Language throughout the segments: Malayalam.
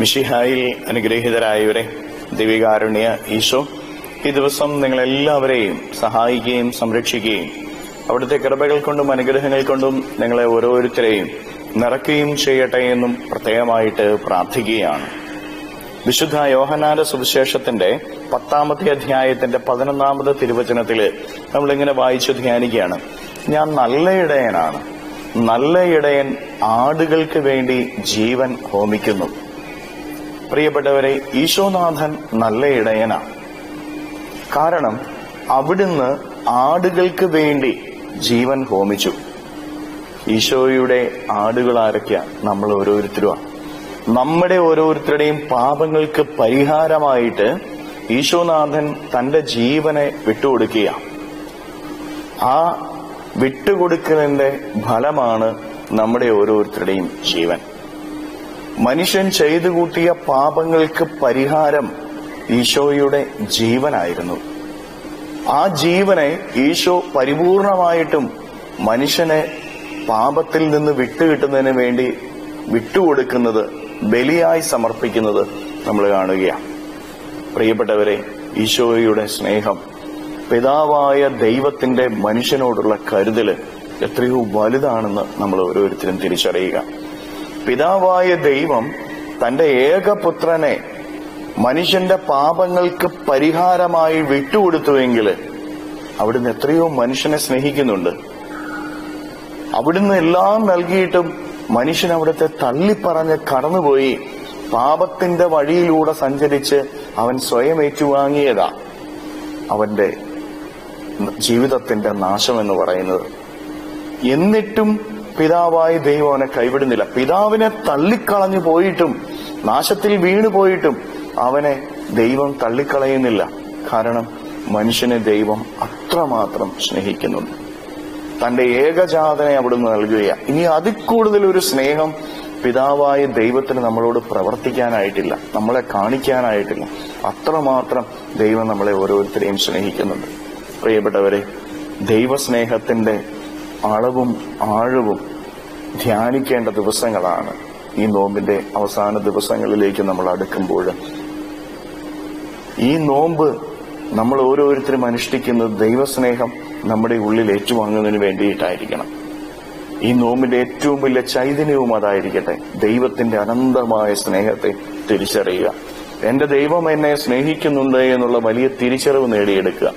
മിശിഹായിൽ അനുഗ്രഹീതരായവരെ, ദിവികാരുണ്യ ഈശോ ഈ ദിവസം നിങ്ങളെല്ലാവരെയും സഹായിക്കുകയും സംരക്ഷിക്കുകയും അവിടുത്തെ കൃപകൾ കൊണ്ടും അനുഗ്രഹങ്ങൾ കൊണ്ടും നിങ്ങളെ ഓരോരുത്തരെയും നിറയ്ക്കുകയും ചെയ്യട്ടെ എന്നും പ്രത്യേകമായിട്ട് പ്രാർത്ഥിക്കുകയാണ്. വിശുദ്ധ യോഹന്നാന്റെ സുവിശേഷത്തിന്റെ 10-ാമത്തെ അധ്യായത്തിന്റെ 11-ാമത് തിരുവചനത്തില് നമ്മളിങ്ങനെ വായിച്ചു ധ്യാനിക്കുകയാണ്. ഞാൻ നല്ല ഇടയനാണ്, നല്ല ഇടയൻ ആടുകൾക്ക് വേണ്ടി ജീവൻ ഹോമിക്കുന്നു. പ്രിയപ്പെട്ടവരെ, ഈശോനാഥൻ നല്ല ഇടയനാണ്. കാരണം അവിടുന്ന് ആടുകൾക്ക് വേണ്ടി ജീവൻ ഹോമിച്ചു. ഈശോയുടെ ആടുകൾ ആരൊക്കെയാ? നമ്മൾ ഓരോരുത്തരുമാണ്. നമ്മുടെ ഓരോരുത്തരുടെയും പാപങ്ങൾക്ക് പരിഹാരമായിട്ട് ഈശോനാഥൻ തന്റെ ജീവനെ വിട്ടുകൊടുക്കുക. ആ വിട്ടുകൊടുക്കലിന്റെ ഫലമാണ് നമ്മുടെ ഓരോരുത്തരുടെയും ജീവൻ. മനുഷ്യൻ ചെയ്തു കൂട്ടിയ പാപങ്ങൾക്ക് പരിഹാരം ഈശോയുടെ ജീവനായിരുന്നു. ആ ജീവനെ ഈശോ പരിപൂർണമായിട്ടും മനുഷ്യനെ പാപത്തിൽ നിന്ന് വിട്ടുകിട്ടുന്നതിന് വേണ്ടി വിട്ടുകൊടുക്കുന്നത്, ബലിയായി സമർപ്പിക്കുന്നത് നമ്മൾ കാണുകയാണ്. പ്രിയപ്പെട്ടവരെ, ഈശോയുടെ സ്നേഹം, പിതാവായ ദൈവത്തിന്റെ മനുഷ്യനോടുള്ള കരുതല് എത്രയോ വലുതാണെന്ന് നമ്മൾ ഓരോരുത്തരും തിരിച്ചറിയുക. പിതാവായ ദൈവം തന്റെ ഏകപുത്രനെ മനുഷ്യന്റെ പാപങ്ങൾക്ക് പരിഹാരമായി വിട്ടുകൊടുത്തുവെങ്കിൽ അവിടുന്ന് എത്രയോ മനുഷ്യനെ സ്നേഹിക്കുന്നുണ്ട്. അവിടുന്ന് എല്ലാം നൽകിയിട്ടും മനുഷ്യൻ അവിടുത്തെ തള്ളിപ്പറഞ്ഞ് കടന്നുപോയി പാപത്തിന്റെ വഴിയിലൂടെ സഞ്ചരിച്ച് അവൻ സ്വയം ഏറ്റുവാങ്ങിയതാ അവന്റെ ജീവിതത്തിന്റെ നാശമെന്ന് പറയുന്നത്. എന്നിട്ടും പിതാവായ ദൈവം അവനെ കൈവിടുന്നില്ല. പിതാവിനെ തള്ളിക്കളഞ്ഞു പോയിട്ടും, നാശത്തിൽ വീണു പോയിട്ടും അവനെ ദൈവം തള്ളിക്കളയുന്നില്ല. കാരണം മനുഷ്യനെ ദൈവം അത്രമാത്രം സ്നേഹിക്കുന്നുണ്ട്. തന്റെ ഏകജാതനെ അവിടുന്ന് നൽകുകയാണ്. ഇനി അതിൽ കൂടുതൽ ഒരു സ്നേഹം പിതാവായ ദൈവത്തിന് നമ്മളോട് പ്രവർത്തിക്കാനായിട്ടില്ല, നമ്മളെ കാണിക്കാനായിട്ടില്ല. അത്രമാത്രം ദൈവം നമ്മളെ ഓരോരുത്തരെയും സ്നേഹിക്കുന്നുണ്ട്. പ്രിയപ്പെട്ടവരെ, ദൈവസ്നേഹത്തിന്റെ അളവും ആഴവും ധ്യാനിക്കേണ്ട ദിവസങ്ങളാണ് ഈ നോമ്പിന്റെ അവസാന ദിവസങ്ങളിലേക്ക് നമ്മൾ അടുക്കുമ്പോൾ. ഈ നോമ്പ് നമ്മൾ ഓരോരുത്തരും അനുഷ്ഠിക്കുന്നത് ദൈവസ്നേഹം നമ്മുടെ ഉള്ളിൽ ഏറ്റുവാങ്ങുന്നതിന് വേണ്ടിയിട്ടായിരിക്കണം. ഈ നോമ്പിന്റെ ഏറ്റവും വലിയ ചൈതന്യവും അതായിരിക്കട്ടെ. ദൈവത്തിന്റെ അനന്തമായ സ്നേഹത്തെ തിരിച്ചറിയുക. എന്റെ ദൈവം എന്നെ സ്നേഹിക്കുന്നുണ്ട് എന്നുള്ള വലിയ തിരിച്ചറിവ് നേടിയെടുക്കുക.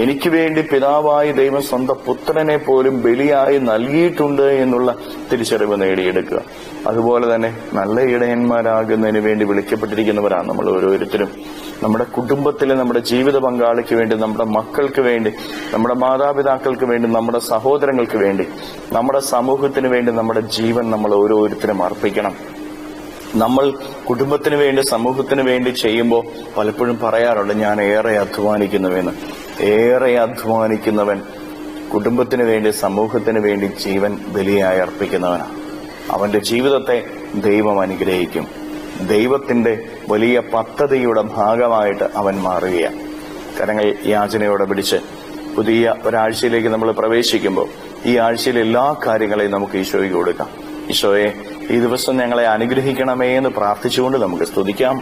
എനിക്ക് വേണ്ടി പിതാവായ ദൈവം സ്വന്തം പുത്രനെ പോലും ബലിയായി നൽകിയിട്ടുണ്ട് എന്നുള്ള തിരിച്ചറിവ് നേടിയെടുക്കുക. അതുപോലെ തന്നെ നല്ല ഇടയന്മാരാകുന്നതിന് വേണ്ടി വിളിക്കപ്പെട്ടിരിക്കുന്നവരാണ് നമ്മൾ ഓരോരുത്തരും. നമ്മുടെ കുടുംബത്തിലെ, നമ്മുടെ ജീവിത പങ്കാളിക്ക് വേണ്ടി, നമ്മുടെ മക്കൾക്ക് വേണ്ടി, നമ്മുടെ മാതാപിതാക്കൾക്ക് വേണ്ടി, നമ്മുടെ സഹോദരങ്ങൾക്ക് വേണ്ടി, നമ്മുടെ സമൂഹത്തിന് വേണ്ടി നമ്മുടെ ജീവൻ നമ്മൾ ഓരോരുത്തരും അർപ്പിക്കണം. നമ്മൾ കുടുംബത്തിന് വേണ്ടി, സമൂഹത്തിന് വേണ്ടി ചെയ്യുമ്പോൾ പലപ്പോഴും പറയാറുണ്ട്, ഞാൻ ഏറെ അധ്വാനിക്കുന്നുവെന്ന്. ഏറെ അധ്വാനിക്കുന്നവൻ കുടുംബത്തിന് വേണ്ടി, സമൂഹത്തിന് വേണ്ടി ജീവൻ ബലിയായി അർപ്പിക്കുന്നവനാണ്. അവന്റെ ജീവിതത്തെ ദൈവം അനുഗ്രഹിക്കും. ദൈവത്തിന്റെ വലിയ പദ്ധതിയുടെ ഭാഗമായിട്ട് അവൻ മാറുകയാണ്. കരങ്ങൾ യാചനയോടെ പിടിച്ച് പുതിയ ഒരാഴ്ചയിലേക്ക് നമ്മൾ പ്രവേശിക്കുമ്പോൾ ഈ ആഴ്ചയിലെ എല്ലാ കാര്യങ്ങളെയും നമുക്ക് ഈശോയ്ക്ക് കൊടുക്കാം. ഈശോയെ, ഈ ദിവസം ഞങ്ങളെ അനുഗ്രഹിക്കണമേ എന്ന് പ്രാർത്ഥിച്ചുകൊണ്ട് നമുക്ക് സ്തുതിക്കാം.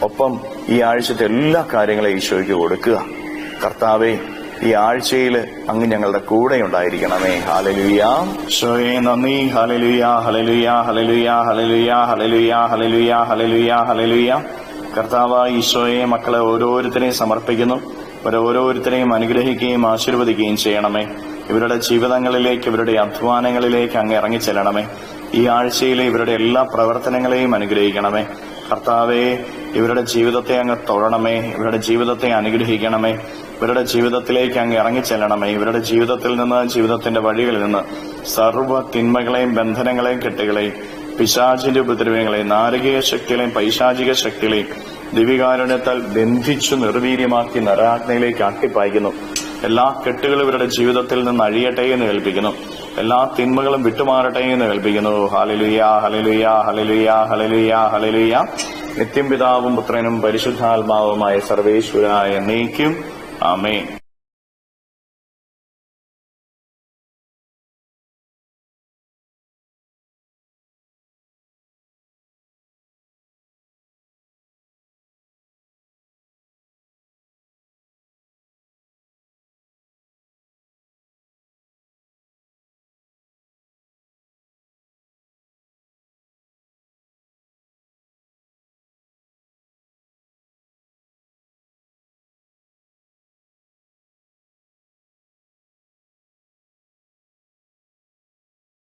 ഒപ്പം ഈ ആഴ്ചത്തെ എല്ലാ കാര്യങ്ങളെയും ഈശോയ്ക്ക് കൊടുക്കുക. കർത്താവേ, ഈ ആഴ്ചയിൽ അങ്ങ് ഞങ്ങളുടെ കൂടെ ഉണ്ടായിരിക്കണമേ. ഹല്ലേലൂയ. ഈശോയെ നന്ദി. Hallelujah, hallelujah, hallelujah, hallelujah, hallelujah, hallelujah, hallelujah, hallelujah. കർത്താവായ ഈശോയെ, മക്കളെ ഓരോരുത്തരെയും സമർപ്പിക്കുന്നു. ഓരോരുത്തരെയും അനുഗ്രഹിക്കുകയും ആശീർവദിക്കുകയും ചെയ്യണമേ. ഇവരുടെ ജീവിതങ്ങളിലേക്ക്, ഇവരുടെ അധ്വാനങ്ങളിലേക്ക് അങ്ങ് ഇറങ്ങിച്ചെല്ലണമേ. ഈ ആഴ്ചയിലെ ഇവരുടെ എല്ലാ പ്രവർത്തനങ്ങളെയും അനുഗ്രഹിക്കണമേ. കർത്താവേ, ഇവരുടെ ജീവിതത്തെ അങ്ങ് തൊഴണമേ. ഇവരുടെ ജീവിതത്തെ അനുഗ്രഹിക്കണമേ. ഇവരുടെ ജീവിതത്തിലേക്ക് അങ്ങ് ഇറങ്ങിച്ചെല്ലണമേ. ഇവരുടെ ജീവിതത്തിൽ നിന്ന്, ജീവിതത്തിന്റെ വഴികളിൽ നിന്ന് സർവ്വ തിന്മകളെയും, ബന്ധനങ്ങളെയും, കെട്ടുകളെയും, പിശാചിന്റെ ഉപദ്രവങ്ങളെയും, നാരകീയ ശക്തികളെയും, പൈശാചിക ശക്തികളെയും ദിവികാരുണ്യത്താൽ ബന്ധിച്ചു നിർവീര്യമാക്കി നരാഗ്നയിലേക്ക് ആക്കിപ്പായിക്കുന്നു. എല്ലാ കെട്ടുകളും ഇവരുടെ ജീവിതത്തിൽ നിന്ന് അഴിയട്ടെ എന്ന് കൽപ്പിക്കുന്നു. എല്ലാ തിന്മകളും വിട്ടുമാറട്ടെ എന്ന് കൽപ്പിക്കുന്നു. Hallelujah, hallelujah, hallelujah, hallelujah, hallelujah. നിത്യം പിതാവും പുത്രനും പരിശുദ്ധാത്മാവുമായ സർവേശ്വരായ എന്നേക്കും ആമേൻ.